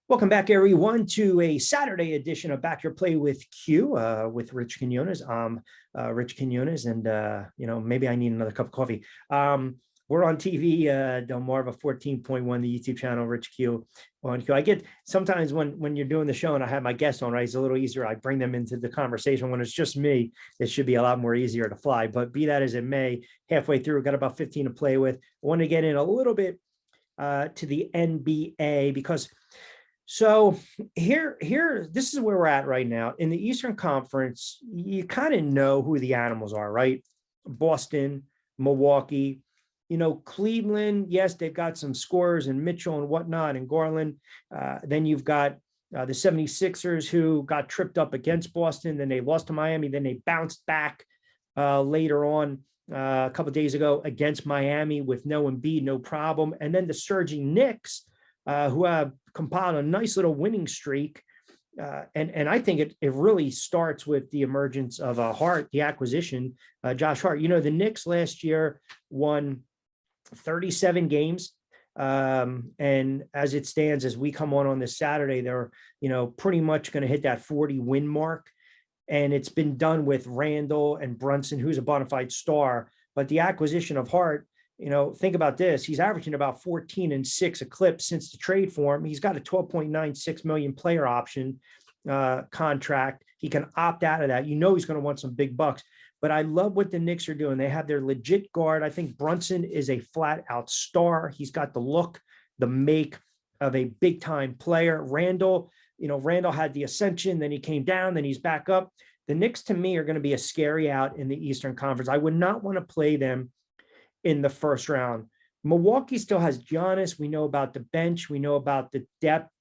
Welcome back, everyone, to a Saturday edition of Back Your Play with Q with Rich Quinones. Rich Quinones, and maybe I need another cup of coffee. We're on TV, Delmarva 14.1, the YouTube channel, Rich Q on Q. I get sometimes when you're doing the show and I have my guests on, right, it's a little easier. I bring them into the conversation. When it's just me, it should be a lot more easier to fly. But be that as it may, halfway through, we've got about 15 to play with. I want to get in a little bit to the NBA because so this is where we're at right now. In the Eastern Conference, you kind of know who the animals are, right? Boston, Milwaukee, Cleveland, yes, they've got some scorers and Mitchell and whatnot and Garland. Then you've got the 76ers who got tripped up against Boston. Then they lost to Miami. Then they bounced back later on a couple of days ago against Miami with no Embiid, no problem. And then the surging Knicks, who have compiled a nice little winning streak. And I think it really starts with the emergence of Hart, the acquisition, Josh Hart. The Knicks last year won 37 games. And as it stands, as we come on this Saturday, they're, pretty much going to hit that 40 win mark. And it's been done with Randall and Brunson, who's a bona fide star. But the acquisition of Hart, think about this. He's averaging about 14 and 6 a clip since the trade for him. He's got a $12.96 million player option contract. He can opt out of that. He's going to want some big bucks. But I love what the Knicks are doing. They have their legit guard. I think Brunson is a flat out star. He's got the look, the make of a big time player. Randall had the ascension, then he came down, then he's back up. The Knicks to me are going to be a scary out in the Eastern Conference. I would not want to play them in the first round. Milwaukee still has Giannis. We know about the bench. We know about the depth.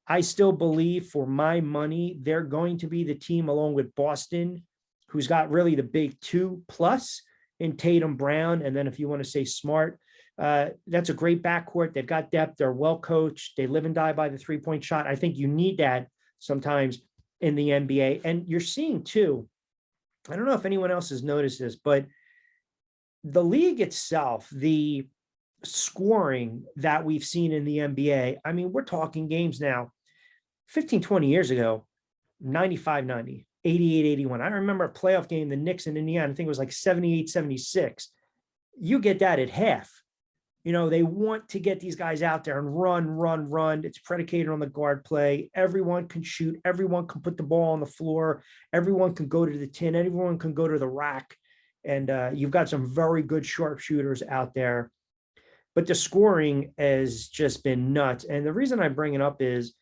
I still believe, for my money, they're going to be the team along with Boston, who's got really the big 2+ in Tatum, Brown. And then if you want to say Smart, that's a great backcourt. They've got depth. They're well coached. They live and die by the 3-point shot. I think you need that sometimes in the NBA. And you're seeing too, I don't know if anyone else has noticed this, but the league itself, the scoring that we've seen in the NBA, I mean, we're talking games now 15, 20 years ago, 95-90, 88-81. I remember a playoff game, the Knicks in Indiana, I think it was like 78-76. You get that at half. They want to get these guys out there and run. It's predicated on the guard play. Everyone can shoot. Everyone can put the ball on the floor. Everyone can go to the tin. Everyone can go to the rack. And you've got some very good sharpshooters out there. But the scoring has just been nuts. And the reason I bring it up is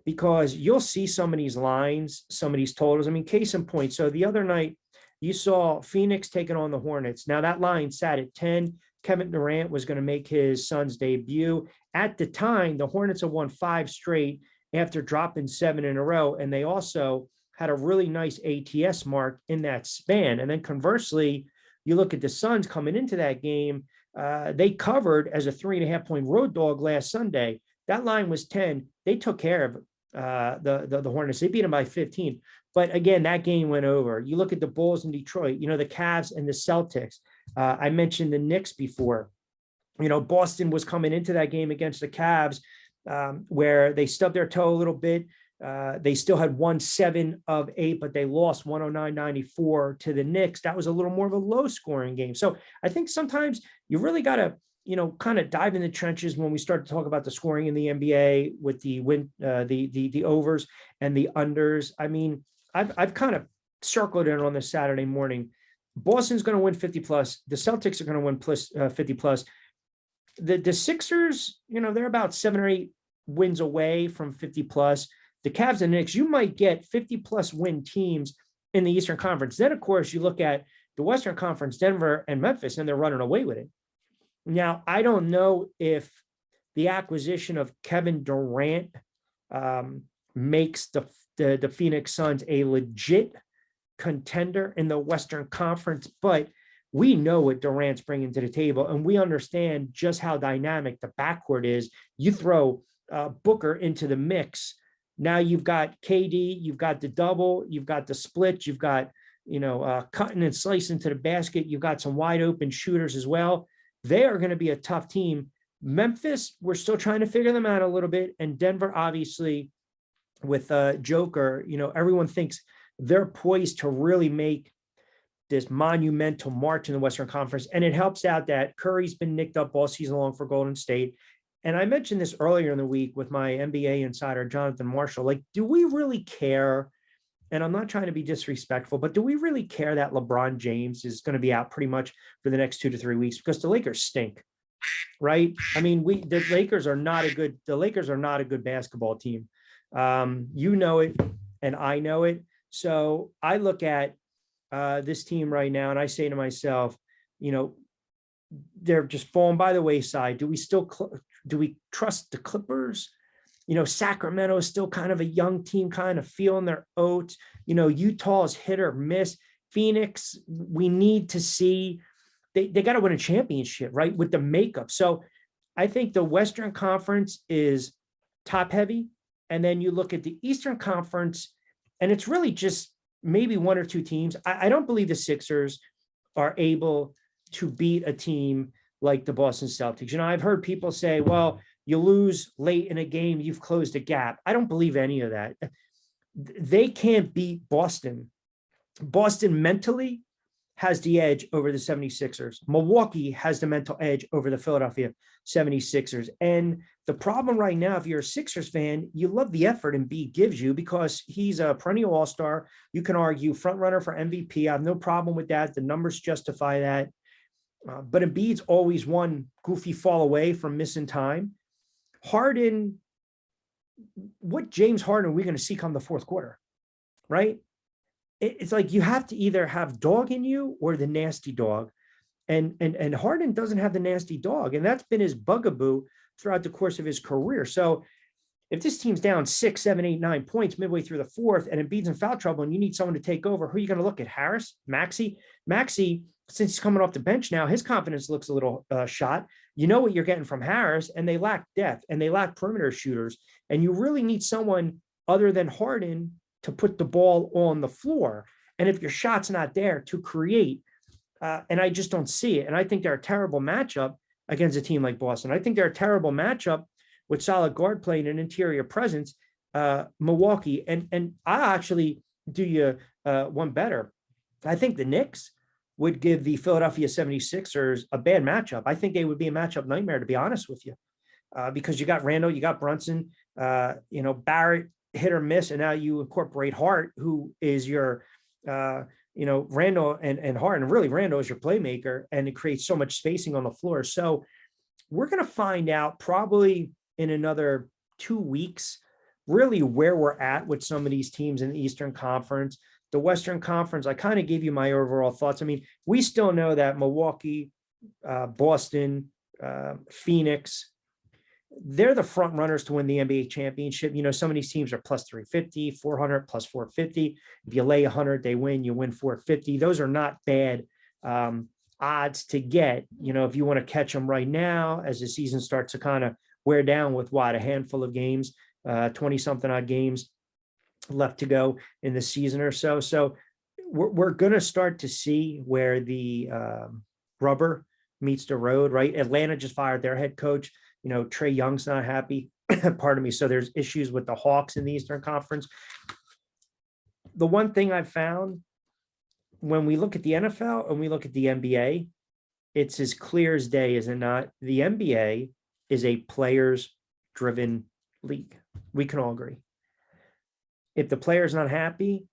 because you'll see some of these lines, some of these totals. I mean, case in point. So the other night, you saw Phoenix taking on the Hornets. Now, that line sat at 10. Kevin Durant was going to make his Suns debut. At the time, the Hornets have won 5 straight after dropping 7 in a row. And they also had a really nice ATS mark in that span. And then conversely, you look at the Suns coming into that game, they covered as a 3.5-point road dog last Sunday. That line was 10. They took care of the Hornets. They beat them by 15. But again, that game went over. You look at the Bulls in Detroit, the Cavs and the Celtics. I mentioned the Knicks before. Boston was coming into that game against the Cavs where they stubbed their toe a little bit. They still had won 7 of 8, but they lost 109-94 to the Knicks. That was a little more of a low scoring game. So I think sometimes you really got to, kind of dive in the trenches when we start to talk about the scoring in the NBA with the the overs and the unders. I mean, I've kind of circled it on this Saturday morning. Boston's going to win 50+. The Celtics are going to win 50+. The Sixers, they're about 7 or 8 wins away from 50+. The Cavs and Knicks, you might get 50+ win teams in the Eastern Conference. Then, of course, you look at the Western Conference, Denver and Memphis, and they're running away with it. Now, I don't know if the acquisition of Kevin Durant makes the Phoenix Suns a legit contender in the Western Conference, but we know what Durant's bringing to the table, and we understand just how dynamic the backcourt is. You throw Booker into the mix. Now you've got KD, you've got the double, you've got the split, you've got, cutting and slicing to the basket. You've got some wide open shooters as well. They are going to be a tough team Memphis, we're still trying to figure them out a little bit. And Denver, obviously, with Joker, everyone thinks they're poised to really make this monumental march in the Western Conference. And it helps out that Curry's been nicked up all season long for Golden State. And I mentioned this earlier in the week with my NBA insider, Jonathan Marshall. Like, do we really care? And I'm not trying to be disrespectful, but do we really care that LeBron James is going to be out pretty much for the next 2 to 3 weeks? Because the Lakers stink, right? I mean, the Lakers are not a good basketball team. You know it, and I know it. So I look at this team right now, and I say to myself, they're just falling by the wayside. Do we trust the Clippers? Sacramento is still kind of a young team, kind of feeling their oats. Utah's hit or miss. Phoenix, we need to see. They got to win a championship, right, with the makeup. So I think the Western Conference is top heavy. And then you look at the Eastern Conference, and it's really just maybe one or two teams. I don't believe the Sixers are able to beat a team like the Boston Celtics. I've heard people say, well, you lose late in a game, you've closed a gap. I don't believe any of that. They can't beat Boston. Boston mentally has the edge over the 76ers. Milwaukee has the mental edge over the Philadelphia 76ers. And the problem right now, if you're a Sixers fan, you love the effort Embiid gives you because he's a perennial all-star. You can argue front runner for MVP. I have no problem with that. The numbers justify that. But Embiid's always one goofy fall away from missing time. Harden, what James Harden are we going to see come the fourth quarter, right? It's like you have to either have dog in you or the nasty dog. And Harden doesn't have the nasty dog. And that's been his bugaboo throughout the course of his career. So if this team's down 6, 7, 8, 9 points midway through the fourth and Embiid's in foul trouble and you need someone to take over, who are you going to look at? Harris? Maxey, since he's coming off the bench now, his confidence looks a little shot. You know what you're getting from Harris, and they lack depth and they lack perimeter shooters. And you really need someone other than Harden to put the ball on the floor. And if your shot's not there to create, and I just don't see it. And I think they're a terrible matchup against a team like Boston. I think they're a terrible matchup with solid guard play and an interior presence, Milwaukee. And I actually do you one better. I think the Knicks would give the Philadelphia 76ers a bad matchup. I think they would be a matchup nightmare, to be honest with you, because you got Randall, you got Brunson, Barrett, hit or miss, and now you incorporate Hart, who is your, Randall and Hart, and really Randall is your playmaker, and it creates so much spacing on the floor. So we're going to find out probably in another 2 weeks, really where we're at with some of these teams in the Eastern Conference. The Western Conference, I kind of gave you my overall thoughts. I mean, we still know that Milwaukee, Boston, Phoenix, they're the front runners to win the NBA championship. Some of these teams are plus 350, 400, plus 450. If you lay 100, they win, you win 450. Those are not bad odds to get, if you want to catch them right now as the season starts to kind of wear down with a handful of games, 20 something odd games left to go in the season or so. So we're going to start to see where the rubber meets the road, right? Atlanta just fired their head coach. Trae Young's not happy. Pardon me. So there's issues with the Hawks in the Eastern Conference. The one thing I've found when we look at the NFL and we look at the NBA, it's as clear as day, is it not? The NBA is a players-driven league. We can all agree. If the player's not happy,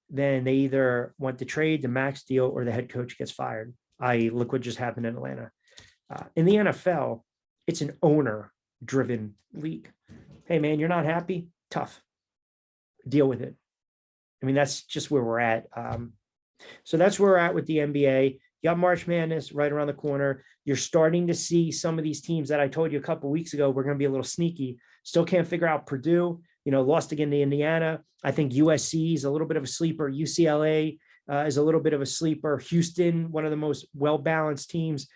then they either want to trade the max deal or the head coach gets fired. Look what just happened in Atlanta. In the NFL, it's an owner-driven league. Hey, man, you're not happy? Tough. Deal with it. I mean, that's just where we're at. So that's where we're at with the NBA. You got March Madness right around the corner. You're starting to see some of these teams that I told you a couple of weeks ago we're going to be a little sneaky. Still can't figure out Purdue. Lost again to Indiana. I think USC is a little bit of a sleeper. UCLA is a little bit of a sleeper. Houston, one of the most well-balanced teams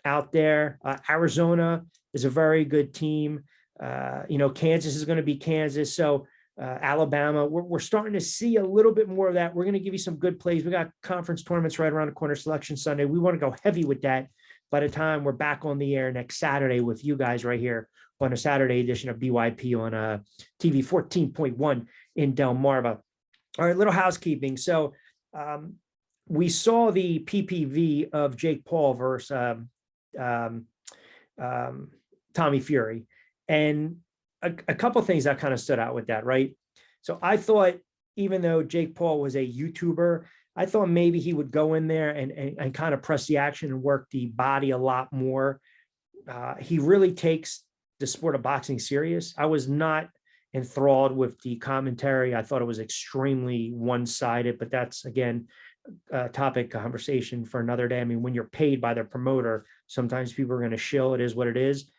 out there. Arizona is a very good team. Kansas is going to be Kansas. So Alabama, we're starting to see a little bit more of that. We're going to give you some good plays. We got conference tournaments right around the corner, Selection Sunday. We want to go heavy with that by the time we're back on the air next Saturday with you guys right here on a Saturday edition of BYP on TV 14.1 in Delmarva. All right, little housekeeping. So we saw the PPV of Jake Paul versus Tommy Fury. And a couple of things that kind of stood out with that, right? So I thought, even though Jake Paul was a YouTuber, I thought maybe he would go in there and kind of press the action and work the body a lot more. He really takes the sport of boxing serious. I was not enthralled with the commentary. I thought it was extremely one-sided, but that's, again, a topic conversation for another day. I mean, when you're paid by the promoter, sometimes people are going to shill. It is what it is.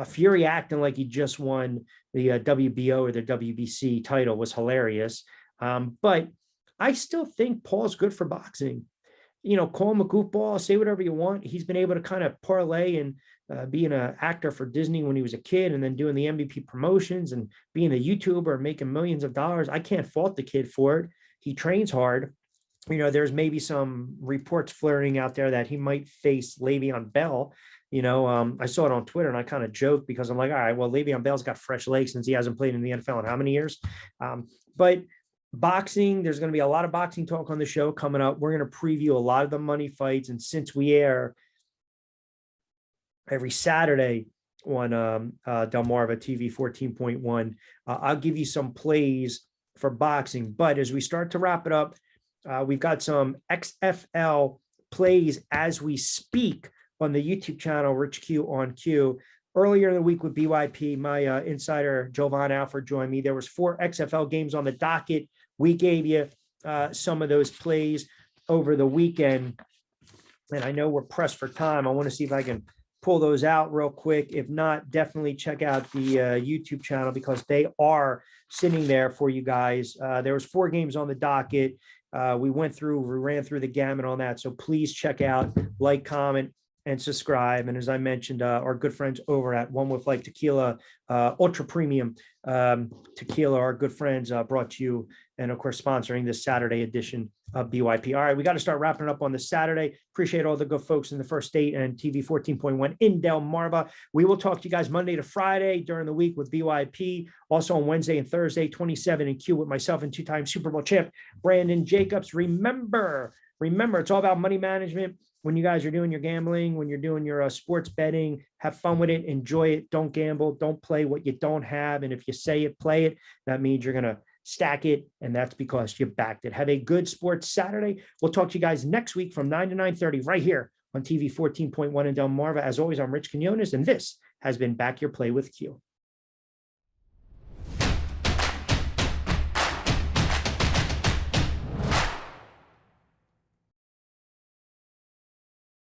Fury acting like he just won the WBO or the WBC title was hilarious. But I still think Paul's good for boxing. You know, call him a goofball, say whatever you want. He's been able to kind of parlay and being an actor for Disney when he was a kid, and then doing the MVP promotions and being a YouTuber and making millions of dollars. I can't fault the kid for it. He trains hard. You know, there's maybe some reports flirting out there that he might face Le'Veon Bell. You know, I saw it on Twitter and I kind of joked because I'm like, all right, well, Le'Veon Bell's got fresh legs since he hasn't played in the NFL in how many years? But boxing, there's going to be a lot of boxing talk on the show coming up. We're going to preview a lot of the money fights. And since we air every Saturday on Delmarva TV 14.1, I'll give you some plays for boxing. But as we start to wrap it up, we've got some XFL plays as we speak on the YouTube channel, Rich Q on Q. Earlier in the week with BYP, my insider, Jovan Alford, joined me. There was 4 XFL games on the docket. We gave you some of those plays over the weekend. And I know we're pressed for time. I want to see if I can pull those out real quick. If not, definitely check out the YouTube channel because they are sitting there for you guys. There was 4 games on the docket. We ran through the gamut on that. So please check out, like, comment, and subscribe. And as I mentioned, our good friends over at One With Life Tequila, ultra premium tequila, our good friends brought you, and of course, sponsoring this Saturday edition of BYP. All right, we got to start wrapping it up on this Saturday. Appreciate all the good folks in the First State and TV 14.1 in Delmarva. We will talk to you guys Monday to Friday during the week with BYP. Also on Wednesday and Thursday, 27 and Q with myself and 2-time Super Bowl champ, Brandon Jacobs. Remember, it's all about money management. When you guys are doing your gambling, when you're doing your sports betting, have fun with it, enjoy it. Don't gamble. Don't play what you don't have. And if you say it, play it, that means you're going to stack it. And that's because you backed it. Have a good sports Saturday. We'll talk to you guys next week from 9 to 9:30 right here on TV 14.1 in Delmarva. As always, I'm Rich Quinones, and this has been Back Your Play with Q.